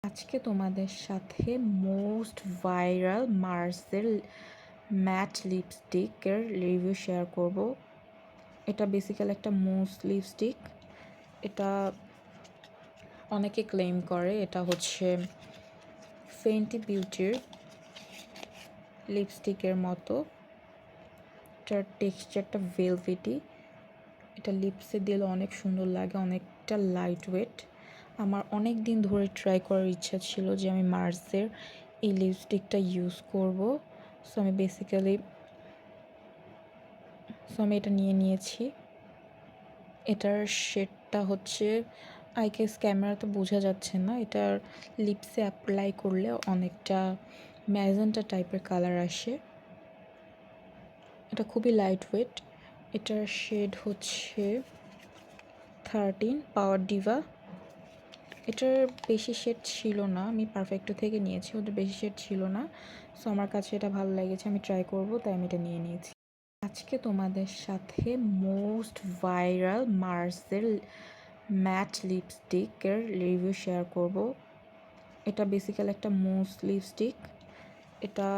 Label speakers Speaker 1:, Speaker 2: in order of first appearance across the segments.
Speaker 1: আজকে তোমাদের সাথে মোস্ট ভাইরাল মার্সের ম্যাট লিপস্টিকের রিভিউ শেয়ার করব। এটা বেসিক্যালি একটা মুস লিপস্টিক। এটা অনেকে ক্লেম করে এটা হচ্ছে ফেন্টি বিউটির লিপস্টিকের মতো। এটার টেক্সচারটা ভেলভেটি। এটা লিপসে দিলে অনেক সুন্দর লাগে, অনেকটা লাইট ওয়েট। আমার অনেক দিন ধরে ট্রাই করার ইচ্ছা ছিল যে আমি মার্সের এই লিপস্টিকটা ইউজ করব। সো আমি এটা নিয়ে নিয়েছি। এটার শেডটা হচ্ছে আইকেস ক্যামেরাতে বোঝা যাচ্ছে না। এটার লিপসে অ্যাপ্লাই করলে অনেকটা ম্যাজেন্টা টাইপের কালার আসে। এটা খুবই লাইট ওয়েট। এটার শেড হচ্ছে 13 পাওয়ার ডিভা। এটার বেশি শেড ছিল না, আমি পারফেক্টো থেকে নিয়েছি, ওদের বেশি শেড ছিল না। সো আমার কাছে এটা ভালো লেগেছে, আমি ট্রাই করব, তাই আমি এটা নিয়ে নিয়েছি। আজকে তোমাদের সাথে মোস্ট ভাইরাল মার্সের ম্যাট লিপস্টিকের রিভিউ শেয়ার করব। এটা বেসিক্যালি একটা মুস লিপস্টিক। এটা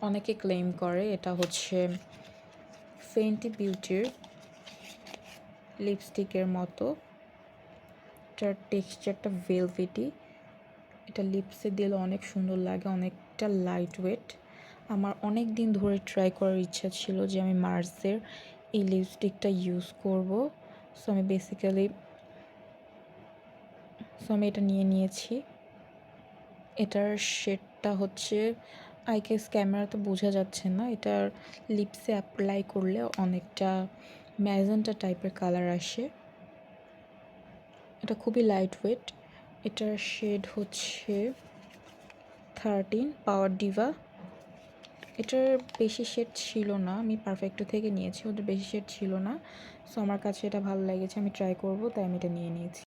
Speaker 1: অনেকে ক্লেম করে এটা হচ্ছে ফেন্টি বিউটির লিপস্টিকের মতো। এটার টেক্সচারটা ভেলভেটি। এটা লিপসে দিলে অনেক সুন্দর লাগে, অনেকটা লাইট ওয়েট। আমার অনেক দিন ধরে ট্রাই করার ইচ্ছা ছিল যে আমি মার্সের এই লিপস্টিকটা ইউজ করব। সো আমি এটা নিয়ে নিয়েছি। এটার শেডটা হচ্ছে আইকেস ক্যামেরাতে বোঝা যাচ্ছে না। এটার লিপসে অ্যাপ্লাই করলে অনেকটা ম্যাজেন্টা টাইপের কালার আসে। এটা খুবই লাইট ওয়েট। এটার শেড হচ্ছে 13 পাওয়ার ডিভা। এটার বেশি শেড ছিল না, আমি পারফেক্টো থেকে নিয়েছি, ওদের বেশি শেড ছিল না। সো আমার কাছে এটা ভালো লেগেছে, আমি ট্রাই করব, তাই আমি এটা নিয়ে নিয়েছি।